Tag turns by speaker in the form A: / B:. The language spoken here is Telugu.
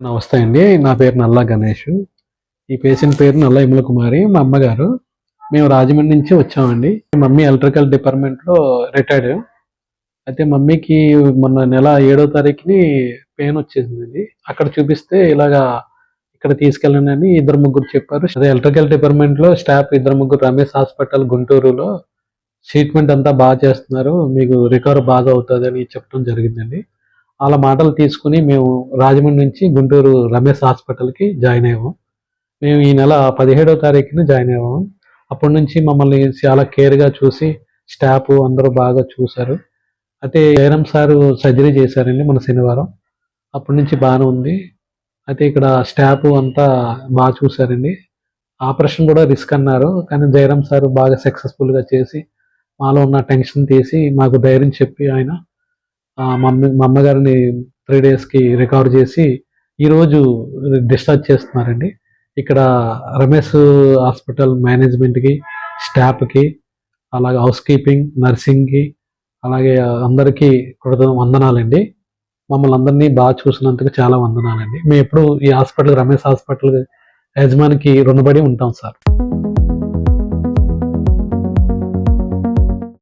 A: నమస్తే అండి. నా పేరు నల్లా గణేష్. ఈ పేషెంట్ పేరు నల్లా యముల కుమారి. మా అమ్మగారు. మేము రాజమండ్రి నుంచి వచ్చామండి. మమ్మీ ఎలక్ట్రికల్ డిపార్ట్మెంట్‌లో రిటైర్డ్. అయితే మమ్మీకి మొన్న నెల 7వ తారీఖుని పెయిన్ వచ్చేసిందండి. అక్కడ చూపిస్తే ఇలాగా ఇక్కడ తీసుకెళ్ళండని ఇద్దరు ముగ్గురు చెప్పారు. అదే ఎలక్ట్రికల్ డిపార్ట్మెంట్‌లో స్టాఫ్ ఇద్దరు ముగ్గురు రమేష్ హాస్పిటల్ గుంటూరులో ట్రీట్మెంట్ అంతా బాగా చేస్తున్నారు. మీకు రికవర్ బాగా అవుతదని చెప్పడం జరిగిందండి. ఆళ్ళ మాటలు తీసుకొని మేము రాజమండ్రి నుంచి గుంటూరు రమేష్ హాస్పిటల్‌కి జాయిన్ అయ్యాము. మేము ఈ నెల 17వ తారీఖున జాయిన్ అయ్యాము. అప్పటి నుంచి మమ్మల్ని చాలా కేర్‌గా చూసి స్టాఫ్ అందరూ బాగా చూసారు. అయితే జయరామ్ సారు సర్జరీ చేశారండి మొన్న శనివారం. అప్పటి నుంచి బానే ఉంది. అయితే ఇక్కడ స్టాఫ్ అంతా చూసారండి. ఆపరేషన్ కూడా రిస్క్ అన్నారు. కానీ జయరామ్ సారు బాగా సక్సెస్‌ఫుల్‌గా చేసి మాలో ఉన్న టెన్షన్ తీసి మాకు ధైర్యం చెప్పి ఆయన మా అమ్మగారిని 3 డేస్‌కి రికవర్ చేసి ఈరోజు డిశ్చార్జ్ చేస్తున్నారండి. ఇక్కడ రమేష్ హాస్పిటల్ మేనేజ్మెంట్‌కి, స్టాఫ్‌కి, అలాగే హౌస్ కీపింగ్, నర్సింగ్‌కి, అలాగే అందరికీ వందనాలండి. మమ్మల్ని అందరినీ చూసినందుకు చాలా వందనాలండి. మేము ఎప్పుడు ఈ హాస్పిటల్ రమేష్ హాస్పిటల్ యజమానికి రుణపడి ఉంటాం సార్.